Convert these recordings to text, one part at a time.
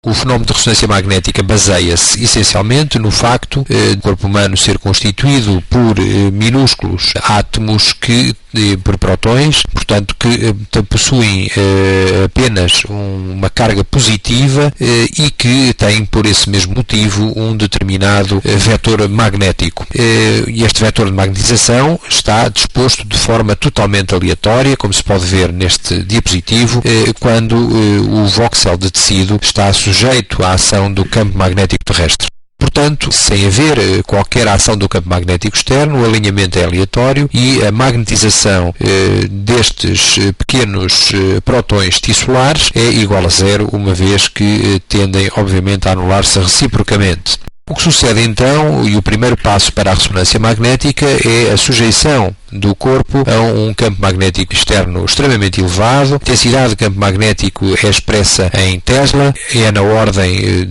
O fenómeno de ressonância magnética baseia-se essencialmente no facto do corpo humano ser constituído por minúsculos átomos por prótons, portanto que possuem apenas uma carga positiva e que têm por esse mesmo motivo um determinado vetor magnético. E este vetor de magnetização está disposto de forma totalmente aleatória, como se pode ver neste diapositivo, quando o voxel de tecido está sujeito à ação do campo magnético terrestre. Portanto, sem haver qualquer ação do campo magnético externo, o alinhamento é aleatório e a magnetização destes pequenos prótons tissulares é igual a zero, uma vez que tendem, obviamente, a anular-se reciprocamente. O que sucede então, e o primeiro passo para a ressonância magnética, é a sujeição do corpo a um campo magnético externo extremamente elevado. A intensidade do campo magnético é expressa em Tesla, é na ordem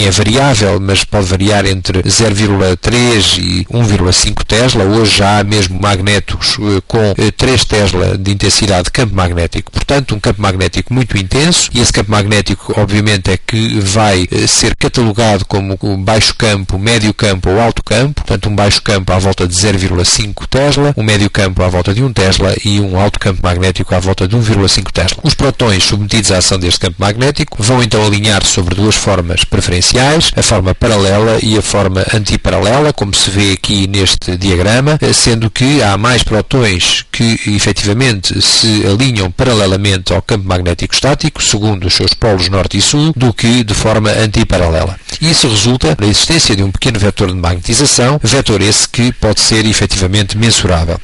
é variável, mas pode variar entre 0,3 e 1,5 Tesla. Hoje já há mesmo magnetos com 3 Tesla de intensidade de campo magnético. Portanto, um campo magnético muito intenso, e esse campo magnético, obviamente, é que vai ser catalogado como baixo campo, médio campo ou alto campo. Portanto, um baixo campo à volta de 0,5 Tesla, um médio campo à volta de 1 Tesla e um alto campo magnético à volta de 1,5 Tesla. Os prótons submetidos à ação deste campo magnético vão então alinhar-se sobre duas formas preferenciais, a forma paralela e a forma antiparalela, como se vê aqui neste diagrama, sendo que há mais prótons que efetivamente se alinham paralelamente ao campo magnético estático, segundo os seus polos norte e sul, do que de forma antiparalela. Isso resulta na existência de um pequeno vetor de magnetização, vetor esse que pode ser efetivamente mensurável.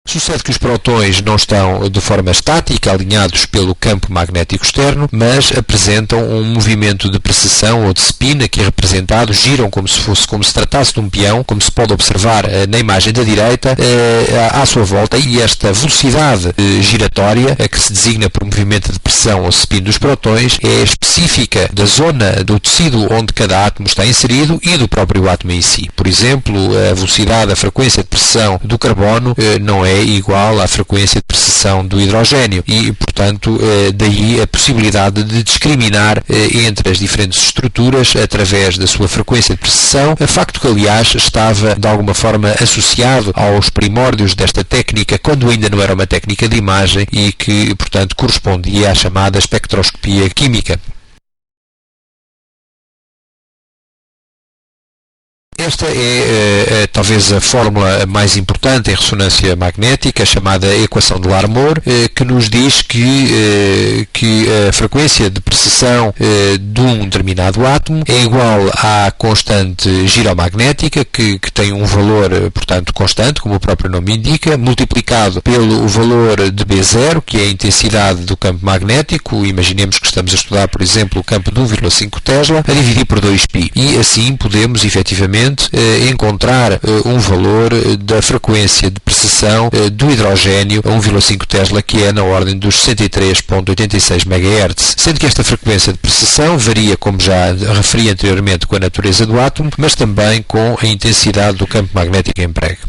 Sucede que os prótons não estão de forma estática alinhados pelo campo magnético externo, mas apresentam um movimento de precessão ou de spin, aqui representado, giram como se tratasse de um peão, como se pode observar na imagem da direita, à sua volta, e esta velocidade giratória, a que se designa por movimento de pressão ou spin dos prótons, é específica da zona do tecido onde cada átomo está inserido e do próprio átomo em si. Por exemplo, a velocidade, a frequência de pressão do carbono não é igual à frequência de precessão do hidrogênio e, portanto, daí a possibilidade de discriminar entre as diferentes estruturas através da sua frequência de precessão, facto que, aliás, estava de alguma forma associado aos primórdios desta técnica, quando ainda não era uma técnica de imagem e que, portanto, correspondia à chamada espectroscopia química. Esta é talvez a fórmula mais importante em ressonância magnética, chamada equação de Larmor, que nos diz que a frequência de precessão de um determinado átomo é igual à constante giromagnética, que tem um valor, portanto, constante, como o próprio nome indica, multiplicado pelo valor de B0, que é a intensidade do campo magnético. Imaginemos que estamos a estudar, por exemplo, o campo de 1,5 Tesla, a dividir por 2π. E assim podemos, efetivamente, encontrar um valor da frequência de precessão do hidrogênio a 1,5 Tesla, que é na ordem dos 63,86 MHz, sendo que esta frequência de precessão varia, como já referi anteriormente, com a natureza do átomo, mas também com a intensidade do campo magnético empregue.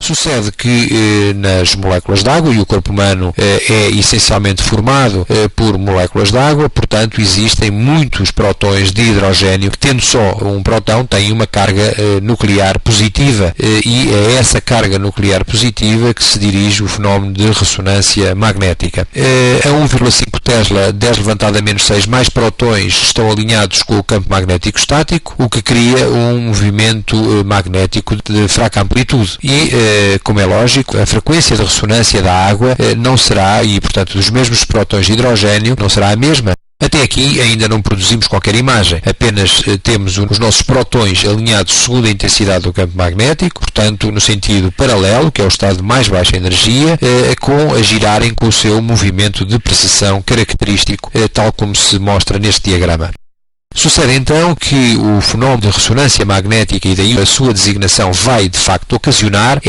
Sucede que nas moléculas de água, e o corpo humano é essencialmente formado por moléculas de água, portanto existem muitos prótons de hidrogênio que, tendo só um próton, têm uma carga nuclear positiva, e é essa carga nuclear positiva que se dirige o fenómeno de ressonância magnética. A 1,5 Tesla, 10 levantado a menos 6, mais prótons estão alinhados com o campo magnético estático, o que cria um movimento magnético de fraca amplitude. E como é lógico, a frequência de ressonância da água não será, e portanto dos mesmos prótons de hidrogênio, não será a mesma. Até aqui ainda não produzimos qualquer imagem, apenas temos os nossos prótons alinhados segundo a intensidade do campo magnético, portanto no sentido paralelo, que é o estado de mais baixa energia, a girarem com o seu movimento de precessão característico, tal como se mostra neste diagrama. Sucede então que o fenómeno de ressonância magnética, e daí a sua designação, vai de facto ocasionar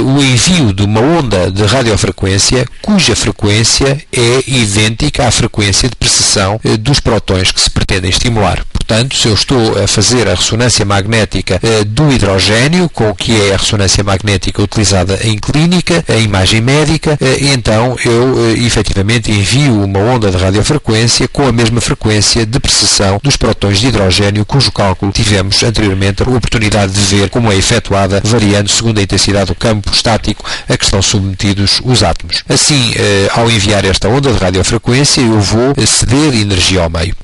o envio de uma onda de radiofrequência cuja frequência é idêntica à frequência de precessão dos prótons que se pretendem estimular. Portanto, se eu estou a fazer a ressonância magnética do hidrogênio, com o que é a ressonância magnética utilizada em clínica, em imagem médica, então eu efetivamente envio uma onda de radiofrequência com a mesma frequência de precessão dos prótons de hidrogênio, cujo cálculo tivemos anteriormente a oportunidade de ver como é efetuada, variando segundo a intensidade do campo estático a que estão submetidos os átomos. Assim, ao enviar esta onda de radiofrequência, eu vou ceder energia ao meio.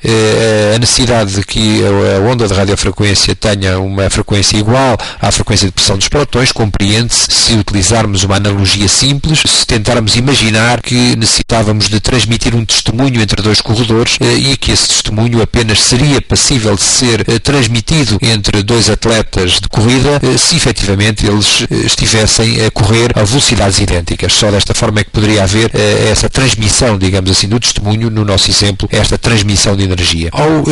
A necessidade de que a onda de radiofrequência tenha uma frequência igual à frequência de pressão dos prótons compreende-se se utilizarmos uma analogia simples, se tentarmos imaginar que necessitávamos de transmitir um testemunho entre dois corredores e que esse testemunho apenas seria passível de ser transmitido entre dois atletas de corrida se efetivamente eles estivessem a correr a velocidades idênticas. Só desta forma é que poderia haver essa transmissão, digamos assim, do testemunho, no nosso exemplo, esta transmissão de energia. Ao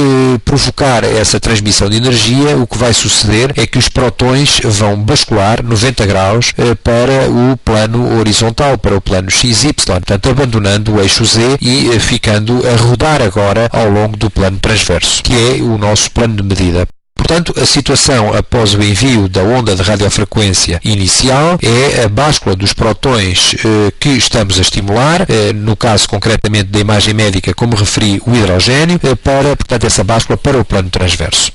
provocar essa transmissão de energia, o que vai suceder é que os prótons vão bascular 90 graus para o plano horizontal, para o plano XY, portanto abandonando o eixo Z e ficando a rodar agora ao longo do plano transverso, que é o nosso plano de medida. Portanto, a situação após o envio da onda de radiofrequência inicial é a báscula dos prótons que estamos a estimular, no caso concretamente da imagem médica, como referi, o hidrogênio, para, portanto, essa báscula para o plano transverso.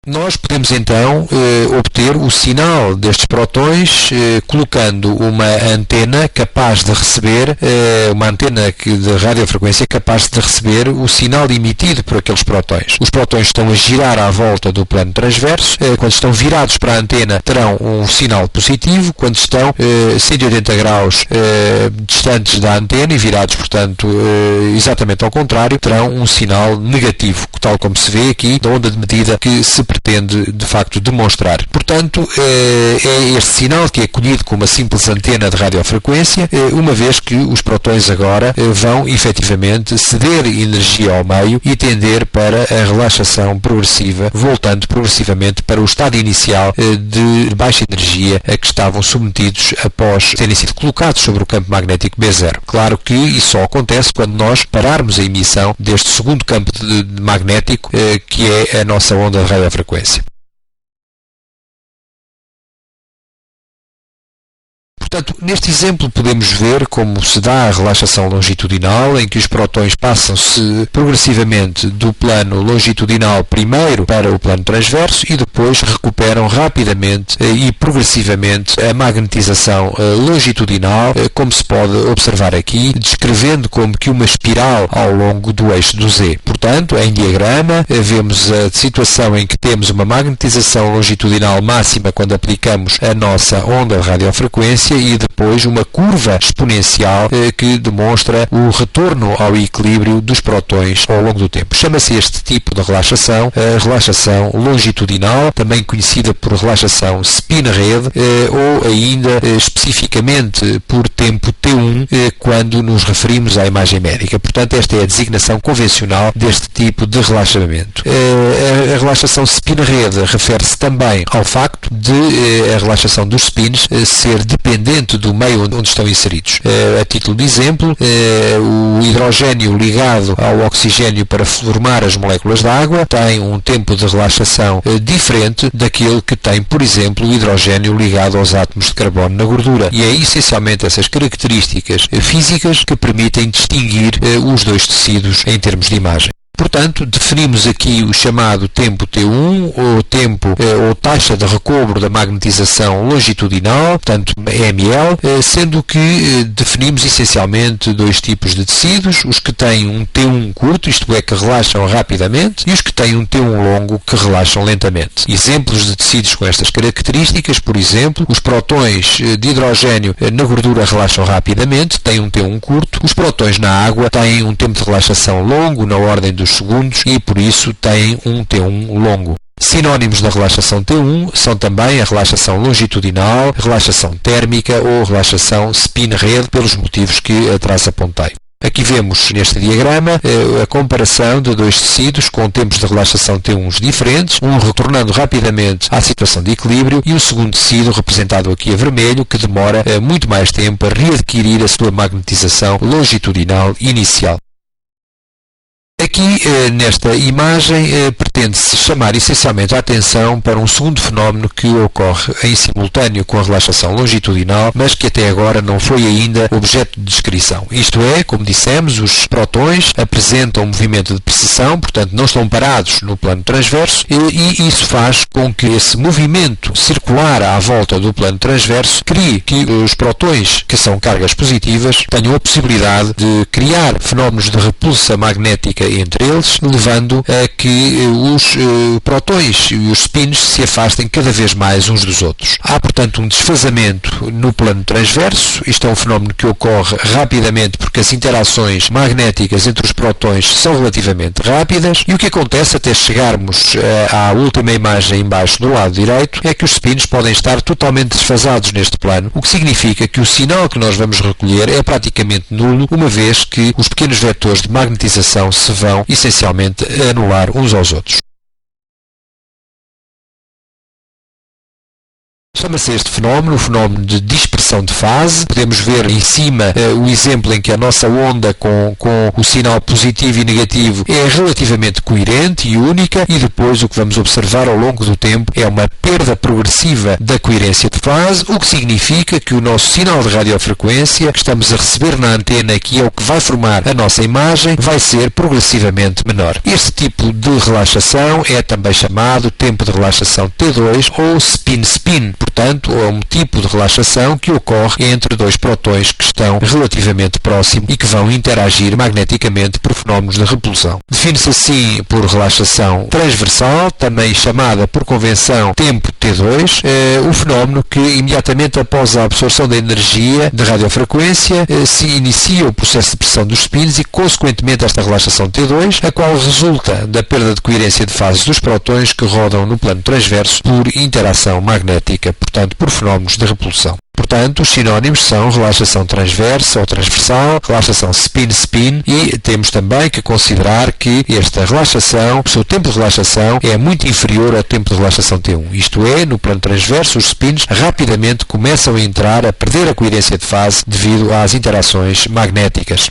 Nós podemos então obter o sinal destes prótons colocando uma antena capaz de receber, uma antena de radiofrequência capaz de receber o sinal emitido por aqueles prótons. Os prótons estão a girar à volta do plano transverso, quando estão virados para a antena terão um sinal positivo, quando estão 180 graus distantes da antena e virados, portanto, exatamente ao contrário, terão um sinal negativo, tal como se vê aqui da onda de medida que se pretende de facto demonstrar. Portanto, é este sinal que é colhido com uma simples antena de radiofrequência, uma vez que os prótons agora vão efetivamente ceder energia ao meio e tender para a relaxação progressiva, voltando progressivamente para o estado inicial de baixa energia a que estavam submetidos após terem sido colocados sobre o campo magnético B0. Claro que isso só acontece quando nós pararmos a emissão deste segundo campo magnético, que é a nossa onda de radiofrequência. Portanto, neste exemplo podemos ver como se dá a relaxação longitudinal, em que os prótons passam-se progressivamente do plano longitudinal primeiro para o plano transverso e depois recuperam rapidamente e progressivamente a magnetização longitudinal, como se pode observar aqui, descrevendo como que uma espiral ao longo do eixo do Z. Portanto, em diagrama, vemos a situação em que temos uma magnetização longitudinal máxima quando aplicamos a nossa onda de radiofrequência e depois uma curva exponencial que demonstra o retorno ao equilíbrio dos prótons ao longo do tempo. Chama-se este tipo de relaxação a relaxação longitudinal, também conhecida por relaxação spin-rede ou ainda especificamente por tempo T1 quando nos referimos à imagem médica. Portanto, esta é a designação convencional deste tipo de relaxamento. A relaxação spin-rede refere-se também ao facto de a relaxação dos spins ser dependente do meio onde estão inseridos. A título de exemplo, o hidrogênio ligado ao oxigênio para formar as moléculas de água tem um tempo de relaxação diferente daquele que tem, por exemplo, o hidrogênio ligado aos átomos de carbono na gordura. E é essencialmente essas características físicas que permitem distinguir os dois tecidos em termos de imagem. Portanto, definimos aqui o chamado tempo T1, ou tempo ou taxa de recobro da magnetização longitudinal, portanto ml, sendo que definimos essencialmente dois tipos de tecidos, os que têm um T1 curto, isto é, que relaxam rapidamente, e os que têm um T1 longo, que relaxam lentamente. Exemplos de tecidos com estas características, por exemplo, os prótons de hidrogênio na gordura relaxam rapidamente, têm um T1 curto, os prótons na água têm um tempo de relaxação longo, na ordem dos segundos, e por isso têm um T1 longo. Sinónimos da relaxação T1 são também a relaxação longitudinal, relaxação térmica ou relaxação spin-rede, pelos motivos que atrás apontei. Aqui vemos neste diagrama a comparação de dois tecidos com tempos de relaxação T1 diferentes, um retornando rapidamente à situação de equilíbrio e o segundo tecido, representado aqui a vermelho, que demora muito mais tempo a readquirir a sua magnetização longitudinal inicial. Aqui, nesta imagem, pretende-se chamar essencialmente a atenção para um segundo fenómeno que ocorre em simultâneo com a relaxação longitudinal, mas que até agora não foi ainda objeto de descrição. Isto é, como dissemos, os prótons apresentam um movimento de precessão, portanto não estão parados no plano transverso, e isso faz com que esse movimento circular à volta do plano transverso crie que os prótons, que são cargas positivas, tenham a possibilidade de criar fenómenos de repulsa magnética entre eles, levando a que os prótons e os spins se afastem cada vez mais uns dos outros. Há, portanto, um desfazamento no plano transverso. Isto é um fenómeno que ocorre rapidamente porque as interações magnéticas entre os prótons são relativamente rápidas, e o que acontece até chegarmos à última imagem embaixo do lado direito é que os spins podem estar totalmente desfasados neste plano, o que significa que o sinal que nós vamos recolher é praticamente nulo, uma vez que os pequenos vetores de magnetização se vão essencialmente anular uns aos outros. Chama-se este fenómeno o fenómeno de dispersão de fase. Podemos ver em cima o exemplo em que a nossa onda com o sinal positivo e negativo é relativamente coerente e única, e depois o que vamos observar ao longo do tempo é uma perda progressiva da coerência de fase, o que significa que o nosso sinal de radiofrequência que estamos a receber na antena, que é o que vai formar a nossa imagem, vai ser progressivamente menor. Este tipo de relaxação é também chamado tempo de relaxação T2 ou spin-spin. Portanto, é um tipo de relaxação que ocorre entre dois prótons que estão relativamente próximos e que vão interagir magneticamente por fenómenos de repulsão. Define-se assim por relaxação transversal, também chamada por convenção tempo T2, o fenómeno que imediatamente após a absorção da energia de radiofrequência se inicia o processo de pressão dos spins e, consequentemente, esta relaxação T2, a qual resulta da perda de coerência de fases dos prótons que rodam no plano transverso por interação magnética, portanto, por fenómenos de repulsão. Portanto, os sinónimos são relaxação transversa ou transversal, relaxação spin-spin, e temos também que considerar que esta relaxação, o seu tempo de relaxação, é muito inferior ao tempo de relaxação T1. Isto é, no plano transverso, os spins rapidamente começam a entrar, a perder a coerência de fase devido às interações magnéticas.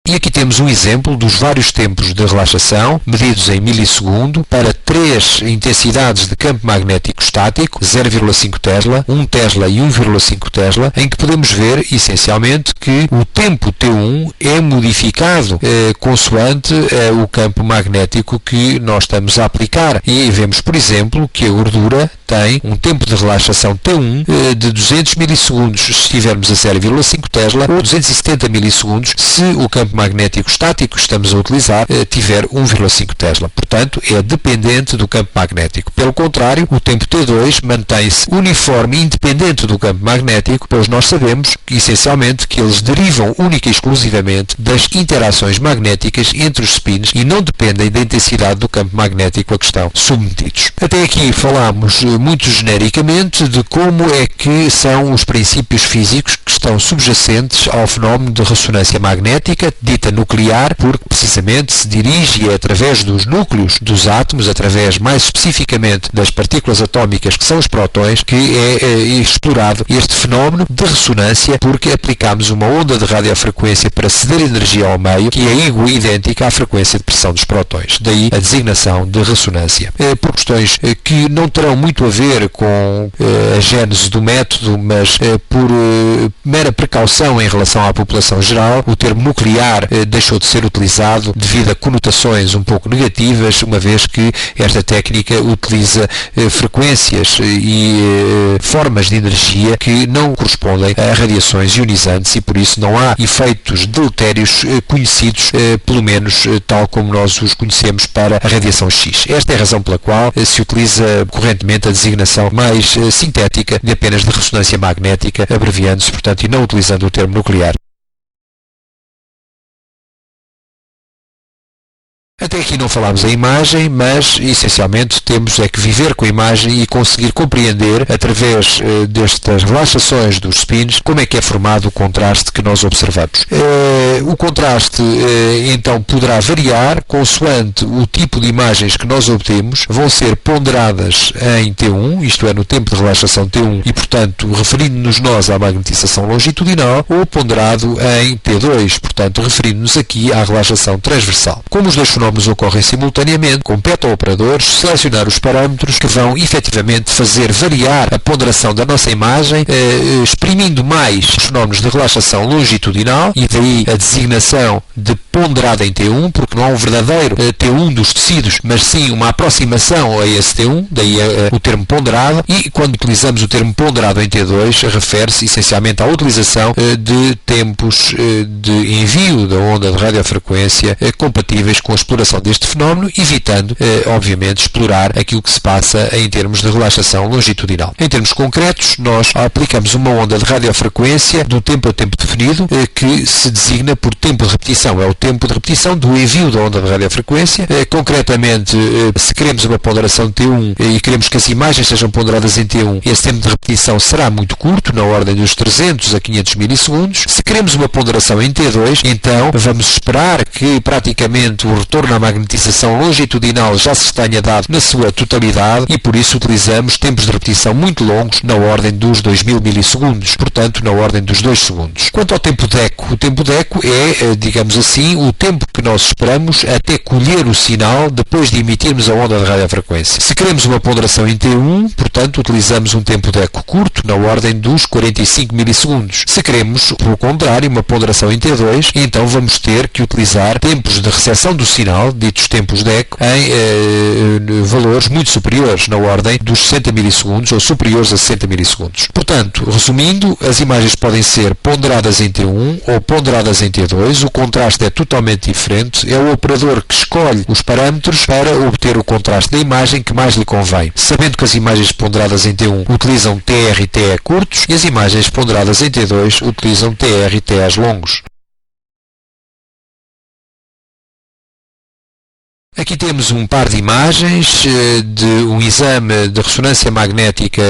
E aqui temos um exemplo dos vários tempos de relaxação, medidos em milissegundo, para 3 intensidades de campo magnético estático, 0,5 Tesla, 1 Tesla e 1,5 Tesla, em que podemos ver, essencialmente, que o tempo T1 é modificado consoante o campo magnético que nós estamos a aplicar. E vemos, por exemplo, que a gordura tem um tempo de relaxação T1 de 200 milissegundos se estivermos a 0,5 Tesla, ou 270 milissegundos se o campo magnético estático que estamos a utilizar tiver 1,5 Tesla. Portanto, é dependente do campo magnético. Pelo contrário, o tempo T2 mantém-se uniforme e independente do campo magnético, pois nós sabemos, essencialmente, que eles derivam única e exclusivamente das interações magnéticas entre os spins e não dependem da intensidade do campo magnético a que estão submetidos. Até aqui falámos muito genericamente de como é que são os princípios físicos que estão subjacentes ao fenómeno de ressonância magnética, dita nuclear, porque precisamente se dirige através dos núcleos dos átomos, através mais especificamente das partículas atómicas que são os prótons, que é explorado este fenómeno de ressonância, porque aplicamos uma onda de radiofrequência para ceder energia ao meio que é idêntica à frequência de pressão dos prótons. Daí a designação de ressonância. Por questões que não terão muito a ver com a gênese do método, mas por mera precaução em relação à população geral, o termo nuclear deixou de ser utilizado devido a conotações um pouco negativas, uma vez que esta técnica utiliza frequências e formas de energia que não correspondem a radiações ionizantes e por isso não há efeitos deletérios conhecidos, pelo menos tal como nós os conhecemos para a radiação X. Esta é a razão pela qual se utiliza correntemente a designação mais sintética de apenas de ressonância magnética, abreviando-se, portanto, e não utilizando o termo nuclear. Até aqui não falámos em imagem, mas essencialmente temos é que viver com a imagem e conseguir compreender, através destas relaxações dos spins, como é que é formado o contraste que nós observamos. O contraste então poderá variar consoante o tipo de imagens que nós obtemos, vão ser ponderadas em T1, isto é, no tempo de relaxação T1, e portanto referindo-nos nós à magnetização longitudinal, ou ponderado em T2, portanto referindo-nos aqui à relaxação transversal. Como os dois fenómenos ocorrem simultaneamente, compete ao operador selecionar os parâmetros que vão efetivamente fazer variar a ponderação da nossa imagem, exprimindo mais os fenómenos de relaxação longitudinal, e daí a designação de ponderada em T1, porque não há um verdadeiro T1 dos tecidos, mas sim uma aproximação a esse T1, daí o termo ponderado, e quando utilizamos o termo ponderado em T2, refere-se essencialmente à utilização de tempos de envio da onda de radiofrequência compatíveis com a exploração deste fenómeno, evitando, obviamente, explorar aquilo que se passa em termos de relaxação longitudinal. Em termos concretos, nós aplicamos uma onda de radiofrequência do tempo a tempo definido, que se designa por tempo de repetição. É o tempo de repetição do envio da onda de radiofrequência. Concretamente, se queremos uma ponderação T1 e queremos que as imagens sejam ponderadas em T1, esse tempo de repetição será muito curto, na ordem dos 300 a 500 milissegundos. Se queremos uma ponderação em T2, então vamos esperar que praticamente o retorno à magnetização longitudinal já se tenha dado na sua totalidade, e por isso utilizamos tempos de repetição muito longos, na ordem dos 2000 milissegundos, portanto na ordem dos 2 segundos. Quanto ao tempo de eco, o tempo de eco é, digamos assim, o tempo que nós esperamos até colher o sinal depois de emitirmos a onda de radiofrequência. Se queremos uma ponderação em T1, portanto utilizamos um tempo de eco curto, na ordem dos 45 milissegundos. Se queremos, pelo contrário, uma ponderação em T2, então vamos ter que utilizar tempos de recepção do sinal, ditos tempos de eco, em valores muito superiores, na ordem dos 60 milissegundos ou superiores a 60 milissegundos. Portanto, resumindo, as imagens podem ser ponderadas em T1 ou ponderadas em T2, o contraste é totalmente diferente, é o operador que escolhe os parâmetros para obter o contraste da imagem que mais lhe convém, sabendo que as imagens ponderadas em T1 utilizam TR e TE curtos e as imagens ponderadas em T2 utilizam TR e TEs longos. Aqui temos um par de imagens de um exame de ressonância magnética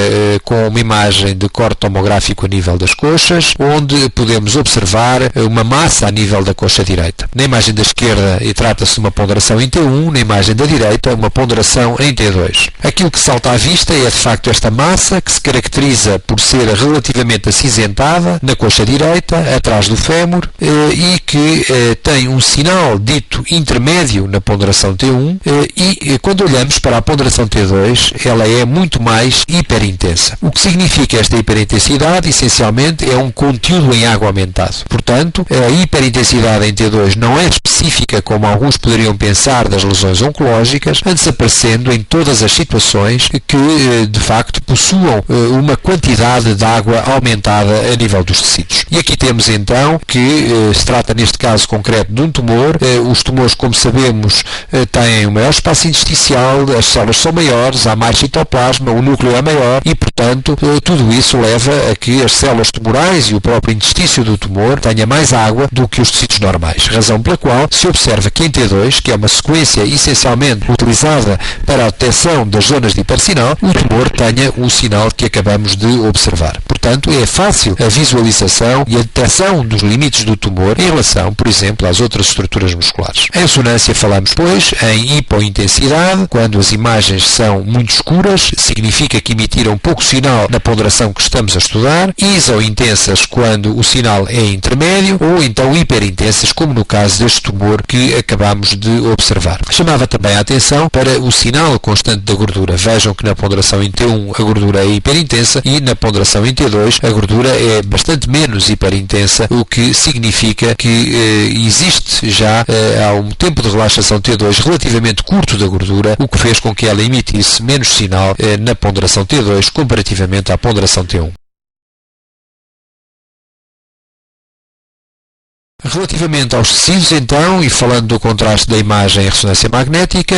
com uma imagem de corte tomográfico a nível das coxas, onde podemos observar uma massa a nível da coxa direita. Na imagem da esquerda trata-se de uma ponderação em T1, na imagem da direita uma ponderação em T2. Aquilo que salta à vista é de facto esta massa, que se caracteriza por ser relativamente acinzentada na coxa direita, atrás do fémur, e que tem um sinal dito intermédio na ponderação T1, e quando olhamos para a ponderação T2, ela é muito mais hiperintensa. O que significa esta hiperintensidade? Essencialmente é um conteúdo em água aumentado. Portanto, a hiperintensidade em T2 não é específica, como alguns poderiam pensar, das lesões oncológicas, antes aparecendo em todas as situações que, de facto, possuam uma quantidade de água aumentada a nível dos tecidos. E aqui temos então que se trata, neste caso concreto, de um tumor. Os tumores, como sabemos, têm um maior espaço intersticial, as células são maiores, há mais citoplasma, o núcleo é maior e, portanto, tudo isso leva a que as células tumorais e o próprio interstício do tumor tenha mais água do que os tecidos normais, razão pela qual se observa que em T2, que é uma sequência essencialmente utilizada para a detecção das zonas de hipersinal, o tumor tenha o sinal que acabamos de observar. Portanto, é fácil a visualização e a detecção dos limites do tumor em relação, por exemplo, às outras estruturas musculares. Em ressonância falamos, pois, em hipointensidade, quando as imagens são muito escuras, significa que emitiram pouco sinal na ponderação que estamos a estudar, isointensas quando o sinal é intermédio, ou então hiperintensas, como no caso deste tumor que acabamos de observar. Chamava também a atenção para o sinal constante da gordura. Vejam que na ponderação em T1 a gordura é hiperintensa e na ponderação em T2 a gordura é bastante menos hiperintensa, o que significa que existe já há um tempo de relaxação T2 relativamente curto da gordura, o que fez com que ela emitisse menos sinal na ponderação T2 comparativamente à ponderação T1. Relativamente aos tecidos, então, e falando do contraste da imagem em ressonância magnética,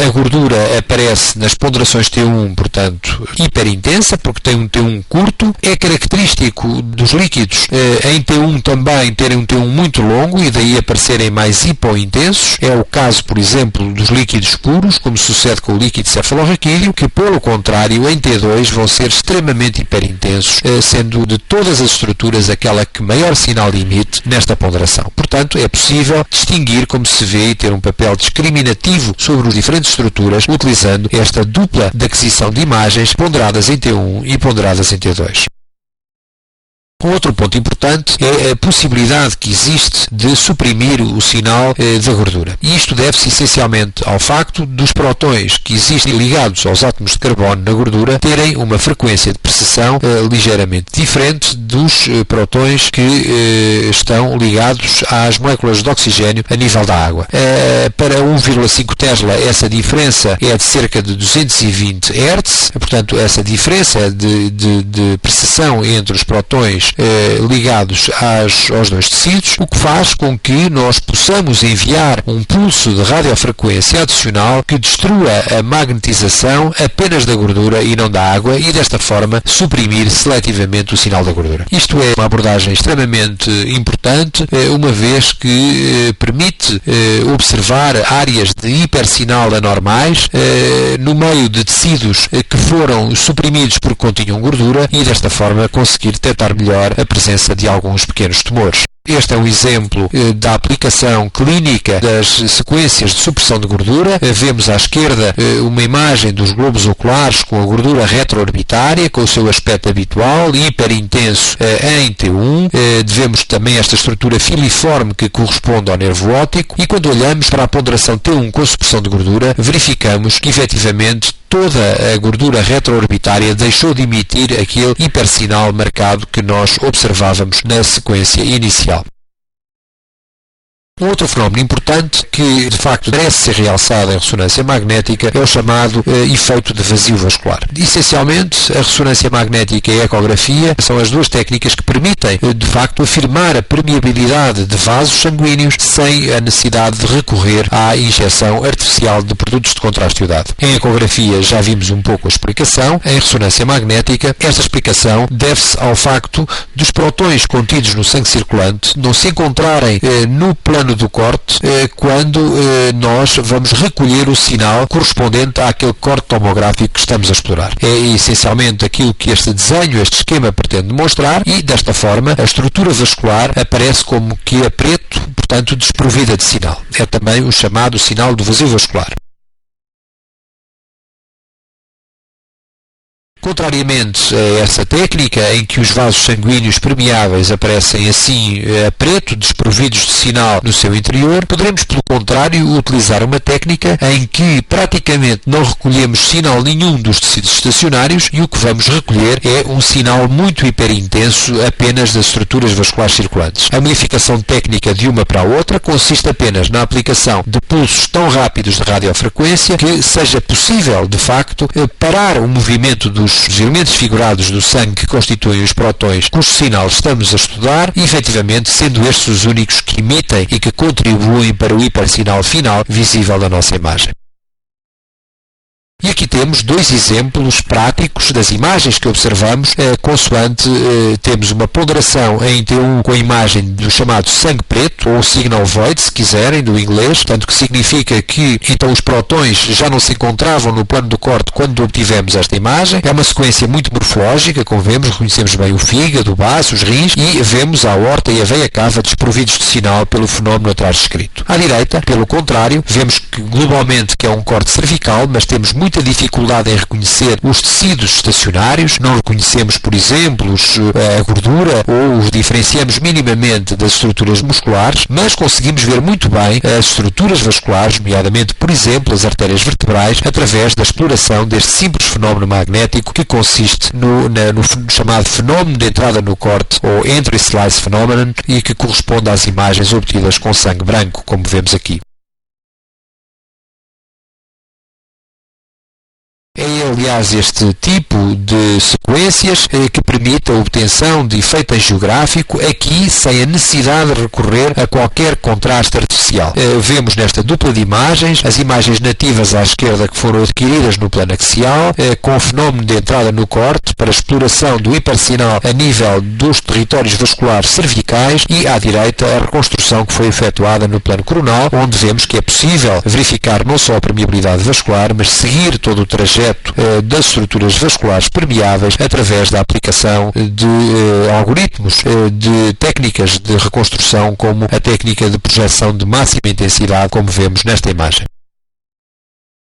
a gordura aparece nas ponderações T1, portanto, hiperintensa, porque tem um T1 curto. É característico dos líquidos em T1 também terem um T1 muito longo e daí aparecerem mais hipointensos. É o caso, por exemplo, dos líquidos puros, como sucede com o líquido cefalorraquídeo, que, pelo contrário, em T2 vão ser extremamente hiperintensos, sendo de todas as estruturas aquela que maior sinal emite nesta ponderação. Portanto, é possível distinguir, como se vê, e ter um papel discriminativo sobre as diferentes estruturas, utilizando esta dupla de aquisição de imagens ponderadas em T1 e ponderadas em T2. Um outro ponto importante é a possibilidade que existe de suprimir o sinal da gordura. E isto deve-se essencialmente ao facto dos prótons que existem ligados aos átomos de carbono na gordura terem uma frequência de precessão ligeiramente diferente dos prótons que estão ligados às moléculas de oxigênio a nível da água. Para 1,5 Tesla essa diferença é de cerca de 220 Hz, portanto essa diferença de precessão entre os prótons ligados aos dois tecidos, o que faz com que nós possamos enviar um pulso de radiofrequência adicional que destrua a magnetização apenas da gordura e não da água e desta forma suprimir seletivamente o sinal da gordura. Isto é uma abordagem extremamente importante, uma vez que permite observar áreas de hipersinal anormais no meio de tecidos que foram suprimidos porque continham gordura e desta forma conseguir detectar melhor a presença de alguns pequenos tumores. Este é um exemplo da aplicação clínica das sequências de supressão de gordura. Vemos à esquerda uma imagem dos globos oculares com a gordura retroorbitária, com o seu aspecto habitual, hiperintenso em T1. Vemos também esta estrutura filiforme que corresponde ao nervo óptico. E quando olhamos para a ponderação T1 com a supressão de gordura, verificamos que efetivamente toda a gordura retroorbitária deixou de emitir aquele hipersinal marcado que nós observávamos na sequência inicial. Um outro fenómeno importante que, de facto, merece ser realçado em ressonância magnética é o chamado efeito de vazio vascular. Essencialmente, a ressonância magnética e a ecografia são as duas técnicas que permitem, de facto, afirmar a permeabilidade de vasos sanguíneos sem a necessidade de recorrer à injeção artificial de produtos de contraste iodado. Em ecografia já vimos um pouco a explicação. Em ressonância magnética, esta explicação deve-se ao facto dos prótons contidos no sangue circulante não se encontrarem no plano do corte quando nós vamos recolher o sinal correspondente àquele corte tomográfico que estamos a explorar. É essencialmente aquilo que este desenho, este esquema pretende demonstrar e, desta forma, a estrutura vascular aparece como que a preto, portanto, desprovida de sinal. É também o chamado sinal do vazio vascular. Contrariamente a essa técnica, em que os vasos sanguíneos permeáveis aparecem assim a preto, desprovidos de sinal no seu interior, poderemos, pelo contrário, utilizar uma técnica em que praticamente não recolhemos sinal nenhum dos tecidos estacionários e o que vamos recolher é um sinal muito hiperintenso apenas das estruturas vasculares circulantes. A modificação técnica de uma para a outra consiste apenas na aplicação de pulsos tão rápidos de radiofrequência que seja possível, de facto, parar o movimento dos elementos figurados do sangue que constituem os prótons cujo sinal estamos a estudar e, efetivamente, sendo estes os únicos que emitem e que contribuem para o hipersinal final visível da nossa imagem. E aqui temos dois exemplos práticos das imagens que observamos, consoante temos uma ponderação em T1 com a imagem do chamado sangue preto, ou signal void, se quiserem, do inglês, tanto que significa que então os prótons já não se encontravam no plano do corte quando obtivemos esta imagem. É uma sequência muito morfológica, como vemos, reconhecemos bem o fígado, o baço, os rins, e vemos a aorta e a veia cava desprovidos de sinal pelo fenómeno atrás descrito. À direita, pelo contrário, vemos que globalmente que é um corte cervical, mas temos muita dificuldade em reconhecer os tecidos estacionários, não reconhecemos, por exemplo, a gordura ou os diferenciamos minimamente das estruturas musculares, mas conseguimos ver muito bem as estruturas vasculares, nomeadamente, por exemplo, as artérias vertebrais, através da exploração deste simples fenómeno magnético que consiste no chamado fenómeno de entrada no corte, ou entry slice phenomenon, e que corresponde às imagens obtidas com sangue branco, como vemos aqui. É, aliás, faz este tipo de sequências que permite a obtenção de efeito geográfico, aqui sem a necessidade de recorrer a qualquer contraste artificial. Vemos nesta dupla de imagens, as imagens nativas à esquerda que foram adquiridas no plano axial, com o fenómeno de entrada no corte para exploração do hipersinal a nível dos territórios vasculares cervicais, e à direita a reconstrução que foi efetuada no plano coronal, onde vemos que é possível verificar não só a permeabilidade vascular, mas seguir todo o trajeto das estruturas vasculares permeáveis através da aplicação de algoritmos, de técnicas de reconstrução, como a técnica de projeção de máxima intensidade, como vemos nesta imagem.